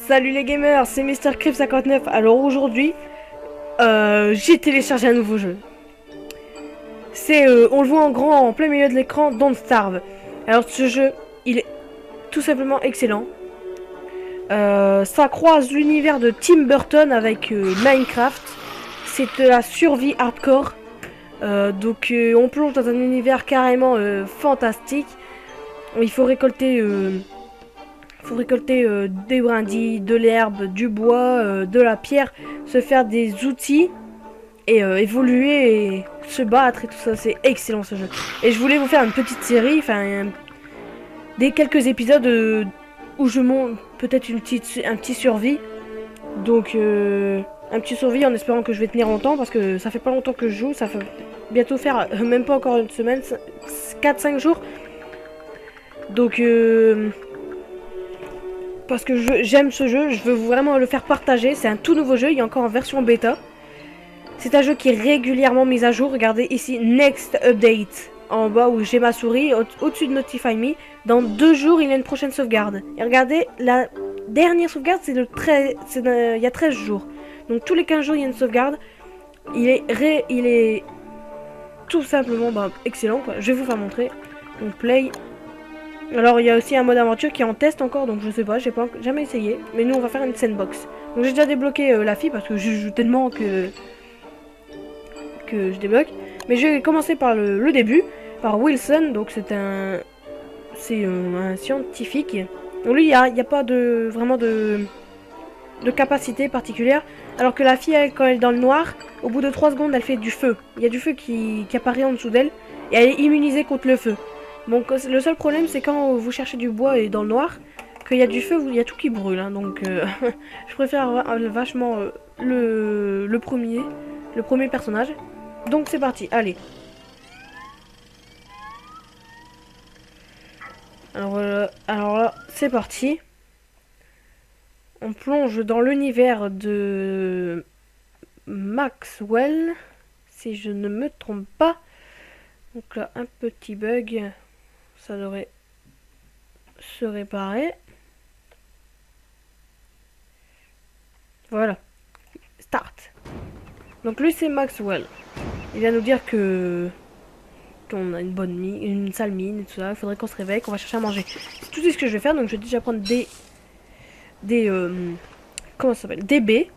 Salut les gamers, c'est MrCrypt59. Alors aujourd'hui, j'ai téléchargé un nouveau jeu. On le voit en grand en plein milieu de l'écran, Don't Starve. Alors ce jeu, il est tout simplement excellent. Ça croise l'univers de Tim Burton avec Minecraft. C'est de la survie hardcore. On plonge dans un univers carrément fantastique. Il faut récolter des brindilles, de l'herbe, du bois, de la pierre, se faire des outils et évoluer et se battre et tout ça. C'est excellent ce jeu. Et je voulais vous faire une petite série, des quelques épisodes où je monte peut-être un petit survie. Donc un petit survie en espérant que je vais tenir longtemps parce que ça fait pas longtemps que je joue, ça fait bientôt faire même pas encore une semaine, 4-5 jours. Donc parce que j'aime ce jeu, je veux vraiment le faire partager. C'est un tout nouveau jeu, il est encore en version bêta. C'est un jeu qui est régulièrement mis à jour. Regardez ici, Next Update, en bas où j'ai ma souris, au-dessus de Notify Me. Dans 2 jours, il y a une prochaine sauvegarde. Et regardez, la dernière sauvegarde, c'est il y a 13 jours. Donc tous les 15 jours, il y a une sauvegarde. Il est tout simplement excellent, quoi. Je vais vous faire montrer. Donc play. Alors il y a aussi un mode aventure qui est en test encore, donc je sais pas, j'ai pas jamais essayé. Mais nous on va faire une sandbox. Donc j'ai déjà débloqué la fille parce que je joue tellement que je débloque. Mais je vais commencer par le début, par Wilson. Donc c'est un scientifique. Donc lui il y a pas vraiment de capacité particulière. Alors que la fille, elle, quand elle est dans le noir, au bout de 3 secondes elle fait du feu. Il y a du feu qui apparaît en dessous d'elle et elle est immunisée contre le feu. Donc le seul problème c'est quand vous cherchez du bois et dans le noir, qu'il y a du feu, il y a tout qui brûle. Hein, donc je préfère vachement le premier personnage. Donc c'est parti, allez. Alors là, c'est parti. On plonge dans l'univers de Maxwell, si je ne me trompe pas. Donc là, un petit bug. Ça devrait se réparer. Voilà. Start. Donc lui c'est Maxwell. Il vient nous dire qu'on a une bonne mine, une sale mine et tout ça. Il faudrait qu'on se réveille, qu'on va chercher à manger. C'est tout ce que je vais faire. Donc je vais déjà prendre comment ça s'appelle, des baies.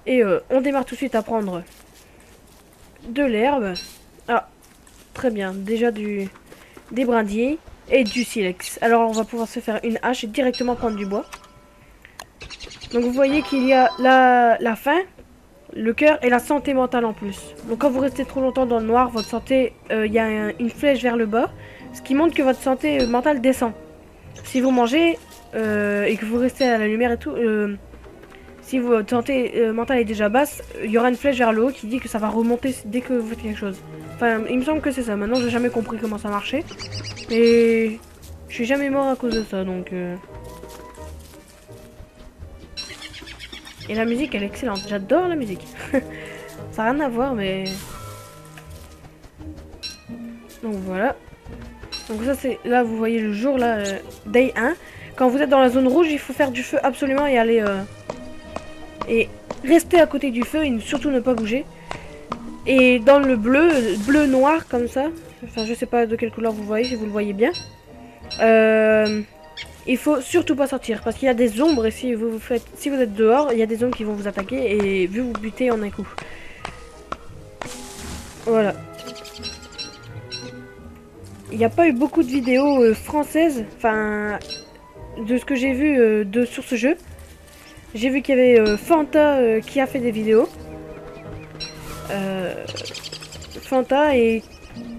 Et on démarre tout de suite à prendre de l'herbe. Ah, très bien. Déjà des brindilles. Et du silex. Alors on va pouvoir se faire une hache et directement prendre du bois. Donc vous voyez qu'il y a la faim, le cœur et la santé mentale en plus. Donc quand vous restez trop longtemps dans le noir, votre santé, il y a une flèche vers le bas, ce qui montre que votre santé mentale descend. Si vous mangez et que vous restez à la lumière et tout, si votre santé mentale est déjà basse, il y aura une flèche vers le haut qui dit que ça va remonter dès que vous faites quelque chose. Enfin, il me semble que c'est ça. Maintenant, j'ai jamais compris comment ça marchait. Et je suis jamais mort à cause de ça, donc... Et la musique, elle est excellente. J'adore la musique. Ça n'a rien à voir, mais... Donc voilà. Donc ça, c'est... Là, vous voyez le jour, là, day 1. Quand vous êtes dans la zone rouge, il faut faire du feu absolument et aller... Et rester à côté du feu et surtout ne pas bouger. Et dans le bleu-noir, comme ça... Enfin, je sais pas de quelle couleur vous voyez, si vous le voyez bien. Il faut surtout pas sortir parce qu'il y a des ombres et si vous êtes dehors, il y a des ombres qui vont vous attaquer et vous buter en un coup. Voilà. Il n'y a pas eu beaucoup de vidéos françaises, enfin, de ce que j'ai vu sur ce jeu. J'ai vu qu'il y avait Fanta qui a fait des vidéos. Fanta et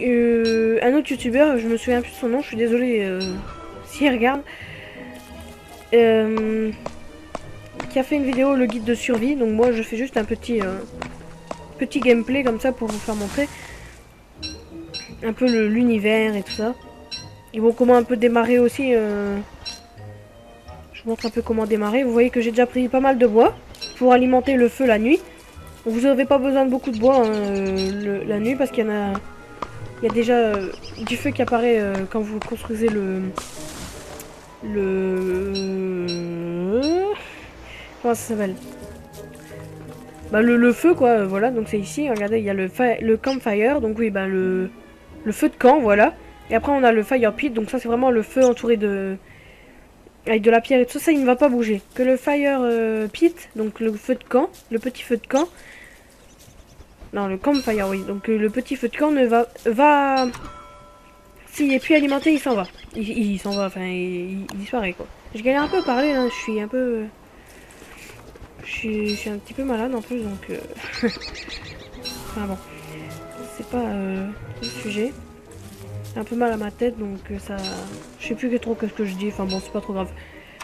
un autre youtubeur, je me souviens plus de son nom, je suis désolée s'il regarde. Qui a fait une vidéo, le guide de survie. Donc moi je fais juste un petit gameplay comme ça pour vous faire montrer un peu l'univers et tout ça. Et bon, comment un peu démarrer aussi. Je vous montre un peu comment démarrer. Vous voyez que j'ai déjà pris pas mal de bois pour alimenter le feu la nuit. Donc vous n'avez pas besoin de beaucoup de bois la nuit parce qu'il y en a. Il y a déjà du feu qui apparaît quand vous construisez Comment ça s'appelle? Bah le feu quoi, voilà, donc c'est ici, regardez, il y a le campfire, donc oui, bah le feu de camp, voilà. Et après on a le fire pit, donc ça c'est vraiment le feu entouré de... avec de la pierre et tout ça, il ne va pas bouger. Que le fire pit, donc le feu de camp, le petit feu de camp. Non, le campfire, oui, donc le petit feu de camp ne va... S'il est plus alimenté, il s'en va. Il s'en va, enfin, il disparaît quoi. Je galère un peu à parler, hein, je suis un peu... Je suis un petit peu malade en plus, donc... enfin bon, c'est pas le sujet. J'ai un peu mal à ma tête, donc ça... Je sais plus trop qu'est-ce que je dis, enfin bon, c'est pas trop grave.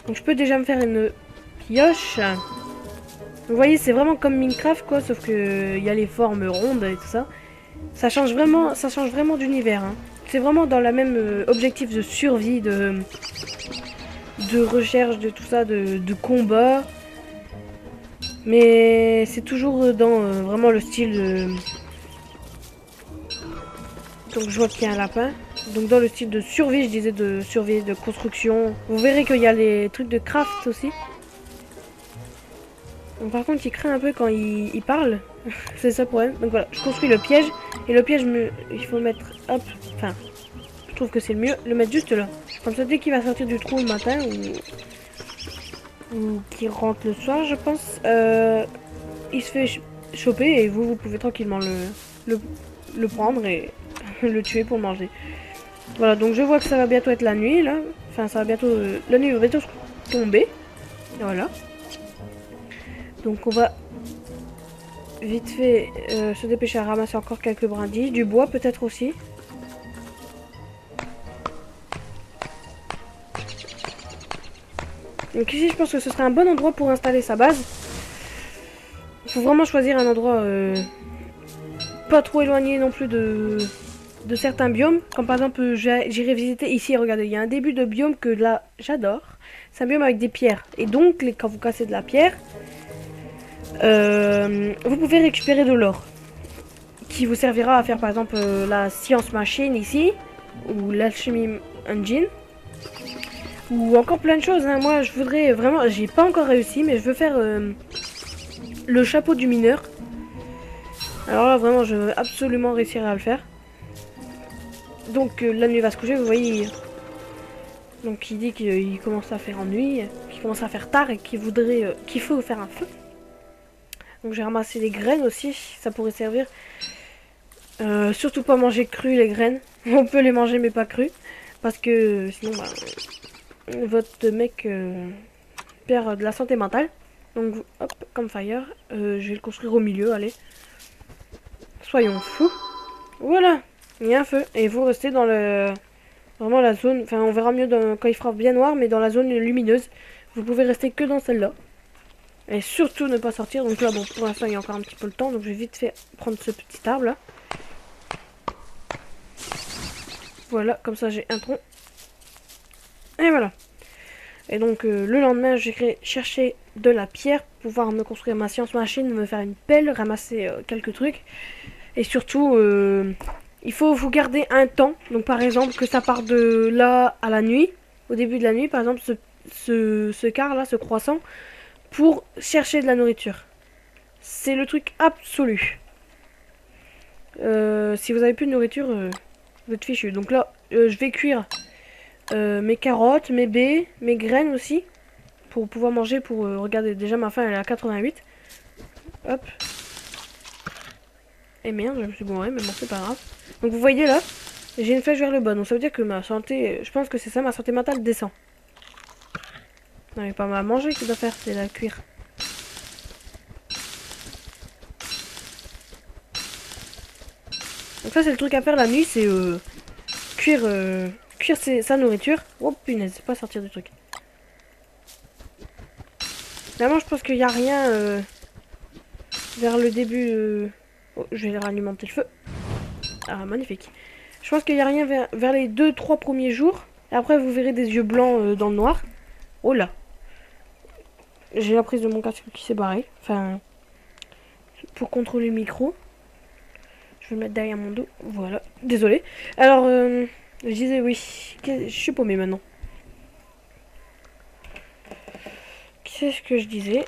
Donc je peux déjà me faire une pioche. Vous voyez, c'est vraiment comme Minecraft, quoi, sauf que il y a les formes rondes et tout ça. Ça change vraiment d'univers, hein. C'est vraiment dans la même objectif de survie, de recherche, de tout ça, de combat. Mais c'est toujours dans vraiment le style Donc je vois qu'il y a un lapin. Donc dans le style de survie, je disais de survie, de construction. Vous verrez qu'il y a les trucs de craft aussi. Donc, par contre, il craint un peu quand il parle. C'est ça le problème. Donc voilà, je construis le piège. Et le piège, il faut le mettre... Hop, enfin, je trouve que c'est le mieux. Le mettre juste là. Comme ça, dès qu'il va sortir du trou le matin, ou qu'il rentre le soir, je pense, il se fait choper et vous pouvez tranquillement le prendre et le tuer pour le manger. Voilà, donc je vois que ça va bientôt être la nuit là. Enfin, ça va bientôt... la nuit va bientôt tomber. Et voilà. Donc on va vite fait se dépêcher à ramasser encore quelques brindilles. Du bois peut-être aussi. Donc ici je pense que ce serait un bon endroit pour installer sa base. Il faut vraiment choisir un endroit pas trop éloigné non plus de certains biomes. Comme par exemple j'irai visiter ici, regardez, il y a un début de biome que là j'adore. C'est un biome avec des pierres. Et donc quand vous cassez de la pierre, vous pouvez récupérer de l'or. Qui vous servira à faire par exemple la science machine ici. Ou l'alchimie engine. Ou encore plein de choses, hein. Moi je voudrais vraiment, j'ai pas encore réussi, mais je veux faire le chapeau du mineur. Alors là vraiment je veux absolument réussir à le faire. Donc la nuit va se coucher, vous voyez. Donc il dit qu'il commence à faire nuit, qu'il commence à faire tard et qu'il voudrait, qu'il faut faire un feu. Donc j'ai ramassé les graines aussi, ça pourrait servir. Surtout pas manger cru les graines. On peut les manger mais pas cru. Parce que sinon bah, votre mec perd de la santé mentale. Donc hop, comme fire. Je vais le construire au milieu, allez. Soyons fous. Voilà, il y a un feu. Et vous restez dans le... Vraiment la zone... Enfin on verra mieux quand il fera bien noir, mais dans la zone lumineuse. Vous pouvez rester que dans celle-là. Et surtout ne pas sortir. Donc là bon, pour l'instant il y a encore un petit peu le temps. Donc je vais vite fait prendre ce petit arbre là. Voilà, comme ça j'ai un tronc. Et voilà. Et donc le lendemain, j'irai chercher de la pierre pour pouvoir me construire ma science machine, me faire une pelle, ramasser quelques trucs. Et surtout, il faut vous garder un temps. Donc par exemple, que ça part de là à la nuit, au début de la nuit, par exemple, ce quart là, ce croissant, pour chercher de la nourriture. C'est le truc absolu. Si vous avez plus de nourriture, vous êtes fichu. Donc là, je vais cuire mes carottes, mes baies, mes graines aussi. Pour pouvoir manger, pour regarder, déjà ma faim elle est à 88. Hop. Et merde, je me suis gouré, mais bon c'est pas grave. Donc vous voyez là, j'ai une flèche vers le bas. Donc ça veut dire que ma santé, je pense que c'est ça, ma santé mentale descend. Non mais pas à manger qu'il doit faire, c'est la cuire. Donc ça c'est le truc à faire la nuit, c'est cuire, cuire sa nourriture. Oh punaise, c'est pas sortir du truc. Finalement je pense qu'il n'y a rien vers le début. Oh, je vais ralimenter le feu. Ah magnifique. Je pense qu'il n'y a rien vers les 2-3 premiers jours. Et après vous verrez des yeux blancs dans le noir. Oh là. J'ai la prise de mon casque qui s'est barrée. Enfin, pour contrôler le micro. Je vais le mettre derrière mon dos. Voilà. Désolé. Alors, je disais oui. Je suis paumée maintenant. Qu'est-ce que je disais?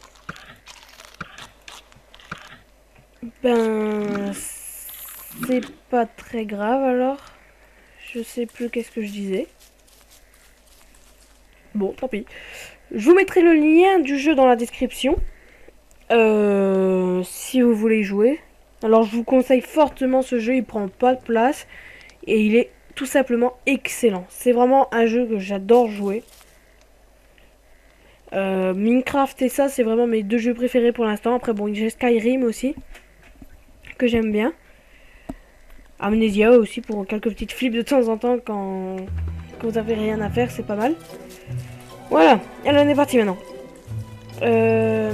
Ben, c'est pas très grave alors. Je sais plus qu'est-ce que je disais. Bon, tant pis. Je vous mettrai le lien du jeu dans la description. Si vous voulez jouer. Alors je vous conseille fortement ce jeu, il prend pas de place. Et il est tout simplement excellent. C'est vraiment un jeu que j'adore jouer. Minecraft et ça, c'est vraiment mes deux jeux préférés pour l'instant. Après, bon, j'ai Skyrim aussi, que j'aime bien. Amnesia aussi, pour quelques petites flips de temps en temps quand vous avez rien à faire, c'est pas mal. Voilà, alors on est parti maintenant. Ah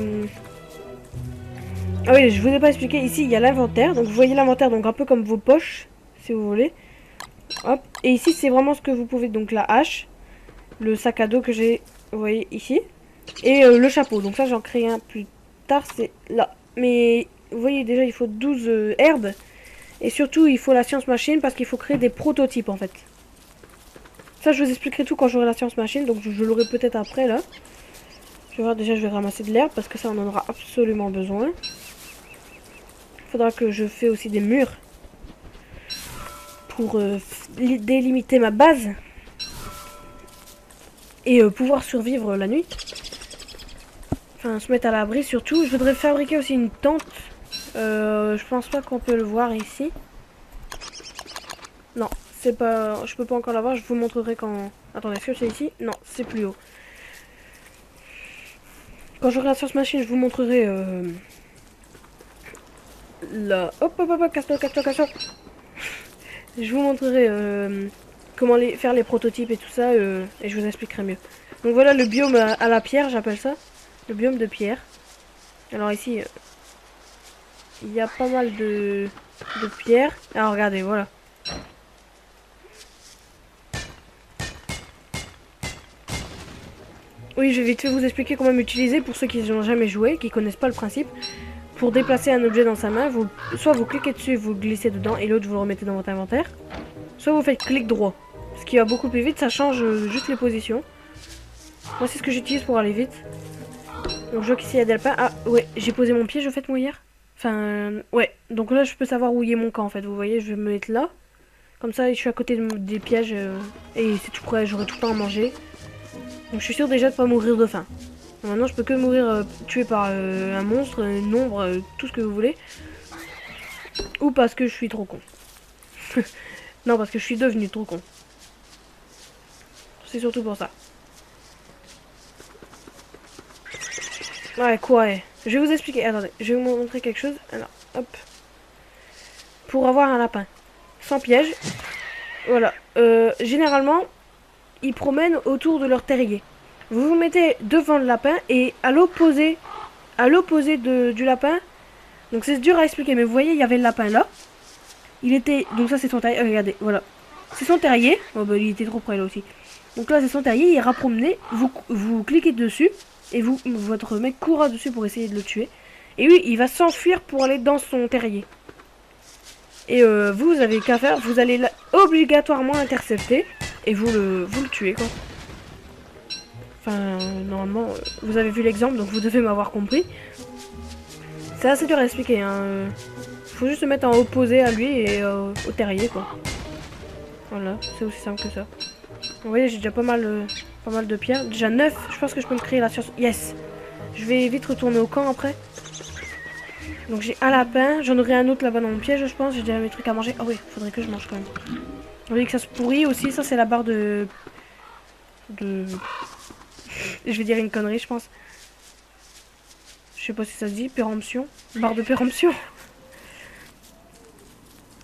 oui, je vous ai pas expliqué, ici il y a l'inventaire. Donc vous voyez l'inventaire, donc un peu comme vos poches, si vous voulez. Hop, et ici c'est vraiment ce que vous pouvez, donc la hache, le sac à dos que j'ai, vous voyez ici. Et le chapeau, donc ça j'en crée un plus tard, c'est là. Mais vous voyez déjà il faut 12 herbes. Et surtout il faut la science machine parce qu'il faut créer des prototypes en fait. Ça je vous expliquerai tout quand j'aurai la science machine, donc je l'aurai peut-être après là. Je vais voir, déjà je vais ramasser de l'herbe parce que ça on en aura absolument besoin. Il faudra que je fais aussi des murs pour délimiter ma base. Et pouvoir survivre la nuit. Enfin, se mettre à l'abri surtout. Je voudrais fabriquer aussi une tente. Je pense pas qu'on peut le voir ici. Non, c'est pas... Je peux pas encore la voir, je vous montrerai quand... Attendez, est-ce que c'est ici? Non, c'est plus haut. Quand j'aurai la science machine, je vous montrerai... La... Hop, hop, hop, casse-toi, casse-toi, casse-toi. Je vous montrerai comment faire les prototypes et tout ça. Et je vous expliquerai mieux. Donc voilà le biome à la pierre, j'appelle ça. Le biome de pierre. Alors ici, il y a pas mal de pierres. Alors regardez, voilà. Oui, je vais vite fait vous expliquer comment m'utiliser pour ceux qui n'ont jamais joué, qui connaissent pas le principe. Pour déplacer un objet dans sa main, soit vous cliquez dessus et vous glissez dedans, et l'autre vous le remettez dans votre inventaire. Soit vous faites clic droit. Ce qui va beaucoup plus vite, ça change juste les positions. Moi c'est ce que j'utilise pour aller vite. Donc je vois qu'ici il y a des lapins. Ah ouais, j'ai posé mon piège au fait moi hier. Enfin ouais, donc là je peux savoir où est mon camp en fait. Vous voyez, je vais me mettre là. Comme ça je suis à côté des pièges et c'est tout prêt, j'aurai tout le temps à manger. Donc je suis sûr déjà de pas mourir de faim. Maintenant je peux que mourir tué par un monstre, une ombre, tout ce que vous voulez. Ou parce que je suis trop con. Non, parce que je suis devenu trop con. C'est surtout pour ça. Ouais, quoi, ouais. Je vais vous expliquer. Attendez, je vais vous montrer quelque chose. Alors, hop. Pour avoir un lapin sans piège, voilà. Généralement, ils promènent autour de leur terrier. Vous vous mettez devant le lapin et à l'opposé du lapin. Donc c'est dur à expliquer, mais vous voyez, il y avait le lapin là. Il était... Donc ça c'est son terrier. Regardez, voilà. C'est son terrier. Oh bah il était trop près là aussi. Donc là c'est son terrier, il ira promener. Vous cliquez dessus. Et votre mec courra dessus pour essayer de le tuer. Et lui, il va s'enfuir pour aller dans son terrier. Et vous avez qu'à faire, vous allez obligatoirement intercepter. Et vous le tuez quoi. Enfin, normalement, vous avez vu l'exemple, donc vous devez m'avoir compris. C'est assez dur à expliquer, hein. Faut juste se mettre en opposé à lui et au terrier, quoi. Voilà, c'est aussi simple que ça. Vous voyez, j'ai déjà pas mal de pierres. Déjà 9, je pense que je peux me créer la science. Yes! Je vais vite retourner au camp après. Donc j'ai un lapin, j'en aurai un autre là-bas dans mon piège, je pense. J'ai déjà mes trucs à manger. Oh oui, faudrait que je mange quand même. Vous voyez que ça se pourrit aussi, ça c'est la barre de... Je vais dire une connerie, je pense. Je sais pas si ça se dit, péremption. Barre de péremption.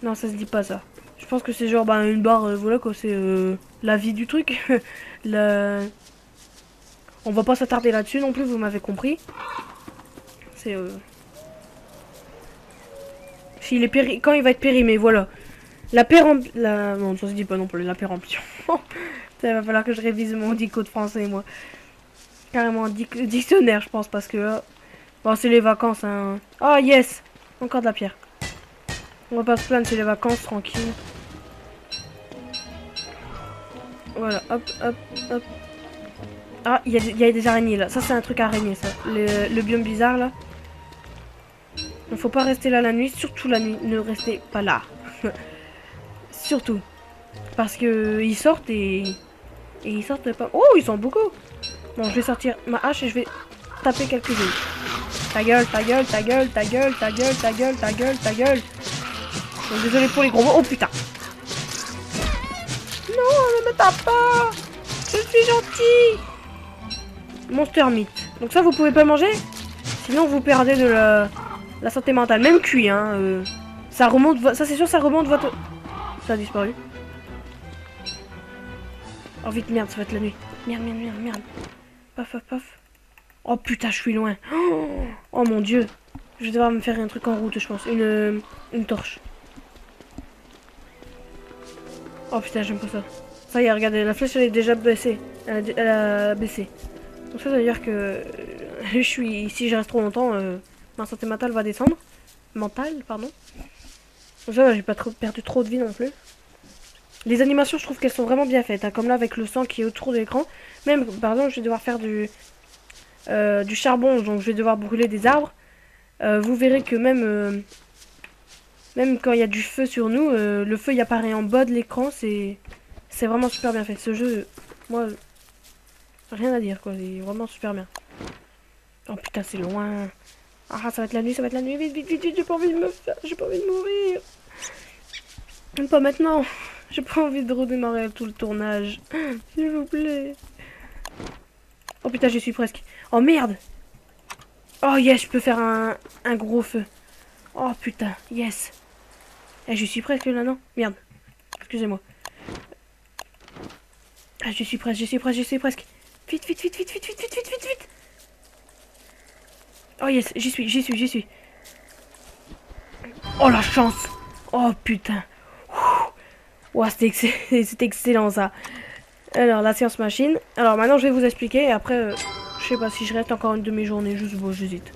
Non, ça se dit pas ça. Je pense que c'est genre bah, une barre, voilà quoi, c'est la vie du truc. On va pas s'attarder là-dessus non plus, vous m'avez compris. C'est... S'il est quand il va être périmé, voilà. La péremption... Non, ça se dit pas non plus, la péremption. Ça va falloir que je révise mon dico de français, moi. Carrément un dictionnaire, je pense, parce que... Bon, c'est les vacances, hein. Oh, yes! Encore de la pierre. On va pas se plaindre, c'est les vacances, tranquille. Voilà, hop, hop, hop. Ah, il y a des araignées, là. Ça, c'est un truc araignée, ça. Le biome bizarre, là. Il faut pas rester là la nuit, surtout la nuit. Ne restez pas là. Surtout. Parce que ils sortent et ils sortent pas. Oh, ils sont beaucoup. Bon, je vais sortir ma hache et je vais taper quelques-unes. Ta gueule, ta gueule, ta gueule, ta gueule, ta gueule, ta gueule, ta gueule, ta gueule. Donc, désolé pour les gros mots. Oh putain. Non, ne me tape pas. Je suis gentil. Monster meat. Donc ça, vous pouvez pas manger. Sinon, vous perdez de la santé mentale. Même cuit, hein. Ça remonte. Ça, c'est sûr, ça remonte votre. Ça a disparu. Oh vite, merde, ça va être la nuit. Merde, merde, merde, merde. Paf, paf, paf. Oh putain, je suis loin. Oh mon dieu. Je vais devoir me faire un truc en route, je pense. Une torche. Oh putain, j'aime pas ça. Ça y est, regardez, la flèche elle est déjà baissée. Elle a baissé. Donc ça veut dire que si je reste trop longtemps, ma santé mentale va descendre. Mentale, pardon. Donc ça, j'ai pas perdu trop de vie non plus. Les animations, je trouve qu'elles sont vraiment bien faites. Hein, comme là, avec le sang qui est autour de l'écran. Même, par exemple, je vais devoir faire du charbon. Donc, je vais devoir brûler des arbres. Vous verrez que même quand il y a du feu sur nous, le feu, il apparaît en bas de l'écran. C'est vraiment super bien fait. Ce jeu, moi, rien à dire, quoi. Il est vraiment super bien. Oh, putain, c'est loin. Ah, ça va être la nuit, ça va être la nuit. Vite, vite, vite, vite. J'ai pas envie de j'ai pas envie de mourir. Pas maintenant. J'ai pas envie de redémarrer tout le tournage. S'il vous plaît. Oh putain, j'y suis presque. Oh merde. Oh yes, je peux faire un gros feu. Oh putain, yes. Eh, j'y suis presque là, non? Merde. Excusez-moi. Ah, j'y suis presque, j'y suis presque, j'y suis presque. Vite, vite, vite, vite, vite, vite, vite, vite, vite, vite. Oh yes, j'y suis, j'y suis, j'y suis. Oh la chance. Oh putain. Ouah, c'était excellent ça. Alors, la séance machine. Alors, maintenant, je vais vous expliquer. Et après, je sais pas si je reste encore une demi-journée. Juste, bon, j'hésite.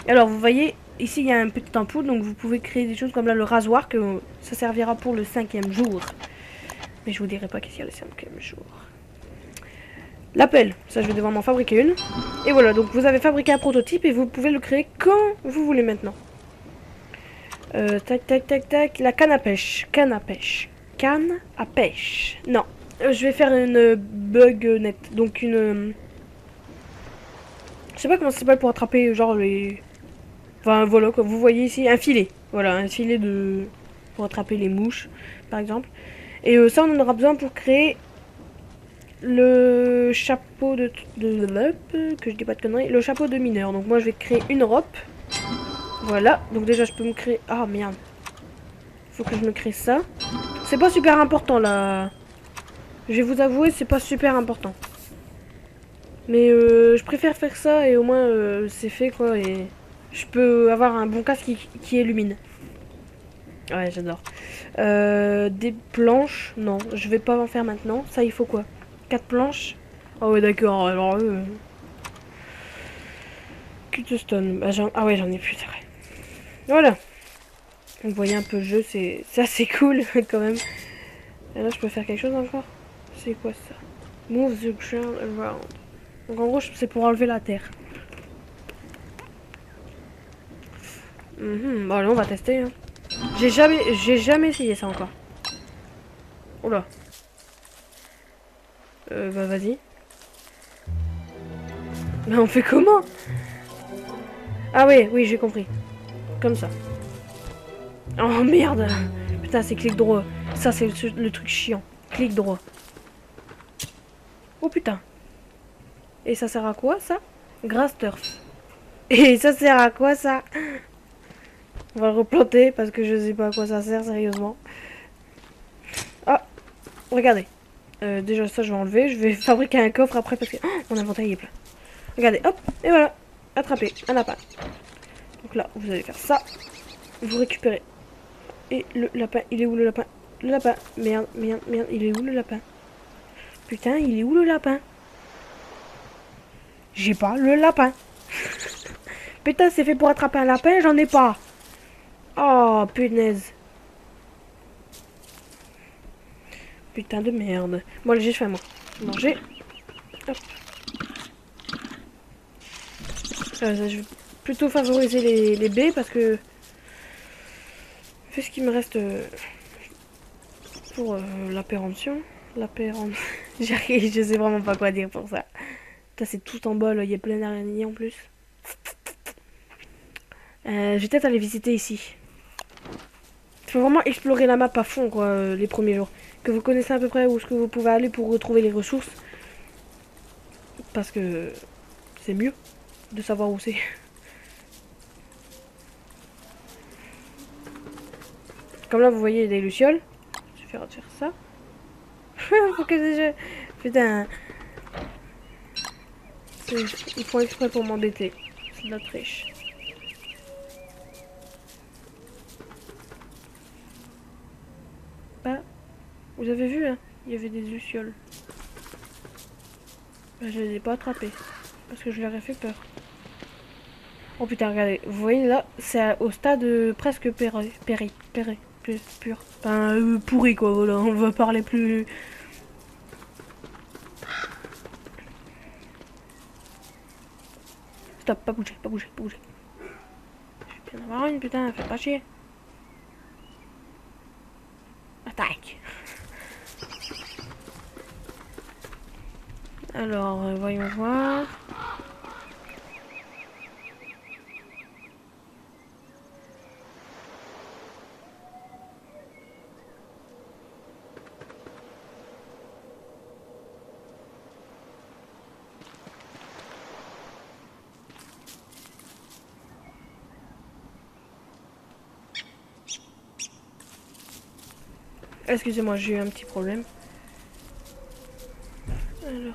Alors, vous voyez, ici, il y a un petit ampoule. Donc, vous pouvez créer des choses comme là, le rasoir. Que ça servira pour le 5e jour. Mais je vous dirai pas qu'est-ce qu'il y a le 5e jour. La pelle. Ça, je vais devoir m'en fabriquer une. Et voilà, donc vous avez fabriqué un prototype. Et vous pouvez le créer quand vous voulez maintenant. Tac, tac, tac, tac. La canne à pêche. Canne à pêche. Canne à pêche. Non. Je vais faire une bug net. Donc une... je sais pas comment ça s'appelle pour attraper genre les... Enfin voilà quoi. Vous voyez ici un filet. Voilà, un filet de... pour attraper les mouches par exemple. Et ça on en aura besoin pour créer le chapeau de... que je dis pas de conneries. Le chapeau de mineur. Donc moi je vais créer une robe. Voilà. Donc déjà je peux me créer... Ah merde. Faut que je me crée ça. C'est pas super important là. Je vais vous avouer, c'est pas super important. Mais je préfère faire ça et au moins c'est fait quoi. Et je peux avoir un bon casque qui illumine. Ouais, j'adore. Des planches, non, je vais pas en faire maintenant. Ça, il faut quoi? 4 planches. Ah ouais, d'accord. Alors, Cutestone. Bah, ah ouais, j'en ai plus, c'est vrai. Voilà. Vous voyez un peu le jeu, c'est assez cool quand même. Et là, je peux faire quelque chose encore? C'est quoi ça? Move the ground around. Donc en gros, c'est pour enlever la terre. Bon, allez, on va tester. Hein. J'ai jamais essayé ça encore. Oula. Bah vas-y. Mais on fait comment? Ah oui, oui, j'ai compris. Comme ça. Oh merde. Putain, c'est clic droit. Ça, c'est le truc chiant. Clic droit. Oh putain. Et ça sert à quoi, ça? Grass turf. Et ça sert à quoi, ça? On va le replanter parce que je sais pas à quoi ça sert, sérieusement. Ah, regardez. Déjà, ça, je vais enlever. Je vais fabriquer un coffre après parce que mon inventaire il est plein. Regardez, hop, et voilà. Attrapé, un lapin. Donc là, vous allez faire ça. Vous récupérez. Et le lapin, il est où le lapin? Le lapin. Merde, merde, merde, il est où le lapin? Putain, il est où le lapin? J'ai pas le lapin. Putain, c'est fait pour attraper un lapin, j'en ai pas. Oh, punaise. Putain de merde. Bon, allez, j'ai faim, moi. Manger. Hop. Ça, je vais plutôt favoriser les baies parce que c'est ce qui me reste pour l'appréhension. J'arrive, je sais vraiment pas quoi dire pour ça. Putain, c'est tout en bol, il y a plein d'araignées en plus. Je vais peut-être aller visiter ici. Il faut vraiment explorer la map à fond, quoi, les premiers jours. Que vous connaissez à peu près où est-ce que vous pouvez aller pour retrouver les ressources. Parce que c'est mieux de savoir où c'est. Comme là, vous voyez les lucioles. Je vais faire ça. Faut que je... Putain. Ils font exprès pour m'embêter. C'est de la triche. Bah, vous avez vu, hein, il y avait des lucioles. Bah, je les ai pas attrapées. Parce que je leur ai fait peur. Oh putain, regardez. Vous voyez là, c'est au stade presque pur. Enfin, pourri quoi, voilà. On va parler plus... Stop, pas bouger. Je vais bien en avoir une, putain, fais pas chier. Attaque. Alors, voyons voir. Excusez-moi, j'ai eu un petit problème. Alors.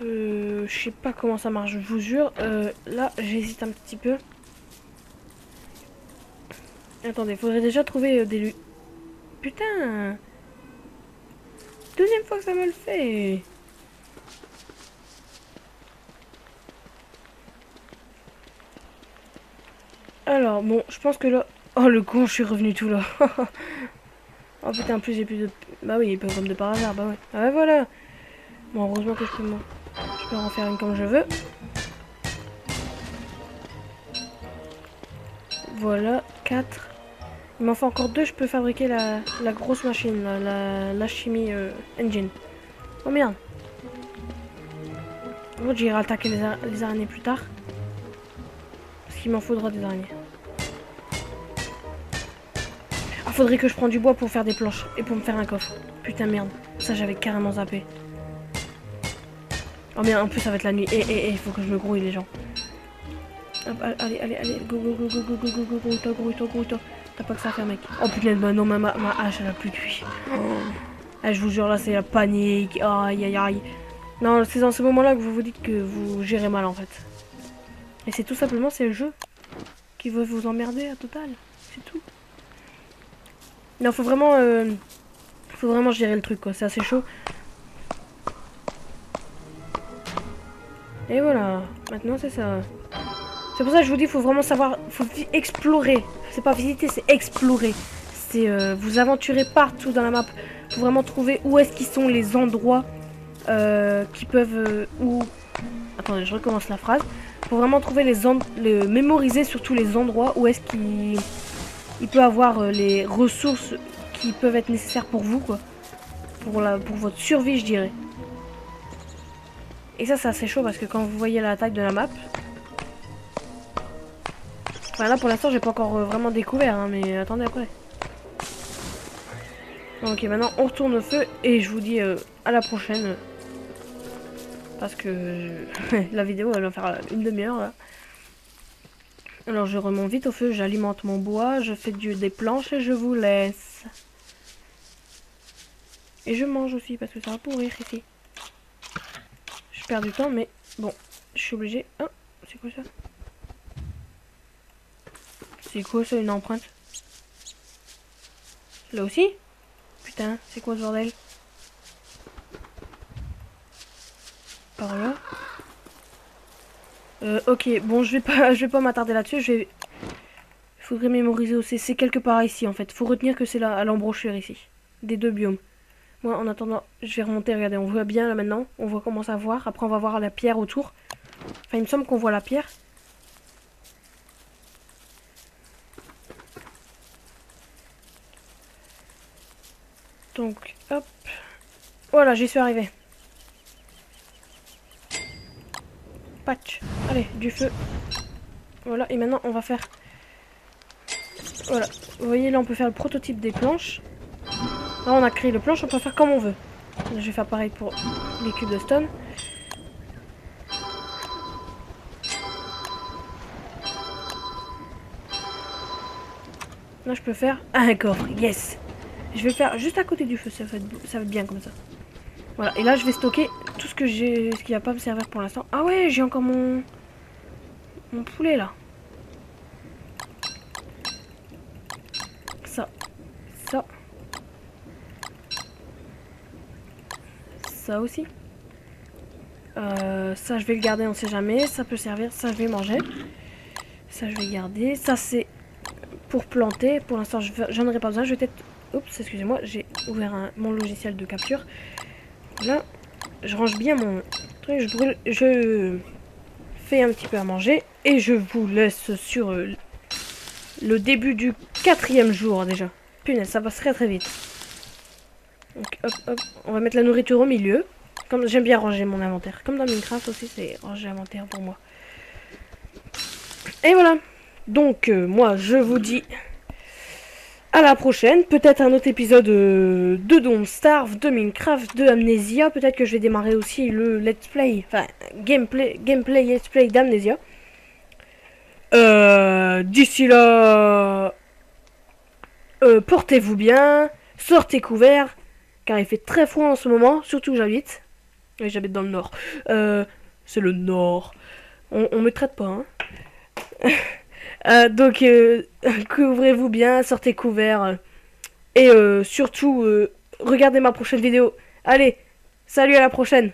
Je sais pas comment ça marche, je vous jure. Là, j'hésite un petit peu. Attendez, faudrait déjà trouver des... Putain! Deuxième fois que ça me le fait! Alors, bon, je pense que là... Oh, le con, je suis revenu tout là. Oh putain, en plus j'ai plus de... Bah oui, pas comme de par hasard, bah ouais. Ah ouais, voilà. Bon, heureusement que je peux en faire une comme je veux. Voilà, 4. Il m'en faut encore 2, je peux fabriquer la grosse machine, la chimie engine. Oh merde. Bon, j'irai attaquer les araignées plus tard. Parce qu'il m'en faudra des araignées. Ah, faudrait que je prenne du bois pour faire des planches et pour me faire un coffre. Putain, merde. Ça, j'avais carrément zappé. Oh merde, en plus, ça va être la nuit. Il faut que je me grouille, les gens. Hop, allez, grouille-toi. T'as pas que ça à faire, mec. Oh putain, bah non, ma hache, elle a plus de vie. Ah, je vous jure, là, c'est la panique. Aïe. Non, c'est dans ce moment-là que vous vous dites que vous gérez mal, en fait. Et c'est tout simplement, c'est le jeu qui veut vous emmerder à total. C'est tout. Non, faut vraiment gérer le truc, quoi. C'est assez chaud. Et voilà. Maintenant, c'est ça. C'est pour ça que je vous dis, faut vraiment savoir, faut explorer. C'est pas visiter, c'est explorer. C'est vous aventurer partout dans la map. Faut vraiment trouver où est-ce qu'ils sont les endroits qui peuvent Attendez, je recommence la phrase. Faut vraiment trouver mémoriser surtout les endroits où est-ce qu'il peut avoir les ressources qui peuvent être nécessaires pour vous, quoi. Pour votre survie, je dirais. Et ça, c'est assez chaud parce que quand vous voyez la taille de la map. Enfin là, pour l'instant, j'ai pas encore vraiment découvert, hein, mais attendez après. Ok, maintenant, on retourne au feu et je vous dis à la prochaine. Parce que la vidéo, elle va faire une demi-heure, là. Alors, je remonte vite au feu, j'alimente mon bois, je fais des planches et je vous laisse. Et je mange aussi parce que ça va pourrir ici. Je perds du temps, mais bon, je suis obligée. Oh, c'est quoi ça? C'est quoi ça, une empreinte? Là aussi? Putain, c'est quoi ce bordel? Par là. Ok, bon, je vais pas m'attarder là-dessus. Il faudrait mémoriser aussi. C'est quelque part ici, en fait. Faut retenir que c'est à l'embouchure ici. Des deux biomes. Moi, en attendant, je vais remonter. Regardez, on voit bien là maintenant. On voit commence à voir. Après, on va voir la pierre autour. Enfin, il me semble qu'on voit la pierre. Donc, hop. Voilà, j'y suis arrivé. Patch. Allez, du feu. Voilà, et maintenant, on va faire... Voilà. Vous voyez, là, on peut faire le prototype des planches. Là, on a créé le planche, on peut faire comme on veut. Là, je vais faire pareil pour les cubes de stone. Là, je peux faire un coffre. Yes! Je vais le faire juste à côté du feu, ça va être bien comme ça. Voilà, et là, je vais stocker tout ce que j'ai, ce qui va pas me servir pour l'instant. Ah ouais, j'ai encore mon poulet, là. Ça. Ça. Ça aussi. Ça, je vais le garder, on sait jamais. Ça peut servir. Ça, je vais manger. Ça, je vais garder. Ça, c'est pour planter. Pour l'instant, j'en aurai pas besoin. Je vais peut-être... Oups, excusez-moi. J'ai ouvert mon logiciel de capture. Là, je range bien mon truc. Je fais un petit peu à manger. Et je vous laisse sur le début du 4e jour, déjà. Punaise, ça passe très très vite. Donc, hop, hop. On va mettre la nourriture au milieu. Comme j'aime bien ranger mon inventaire. Comme dans Minecraft aussi, c'est ranger l'inventaire pour moi. Et voilà. Donc, moi, je vous dis à la prochaine. Peut-être un autre épisode de Don't Starve, de Minecraft, de Amnesia. Peut-être que je vais démarrer aussi le let's play. Enfin, gameplay let's play d'Amnesia. D'ici là, portez-vous bien. Sortez couverts. Car il fait très froid en ce moment. Surtout où j'habite. Oui, j'habite dans le nord. C'est le nord. On me traite pas, hein. Donc, couvrez-vous bien, sortez couverts. Et surtout, regardez ma prochaine vidéo. Allez, salut, à la prochaine.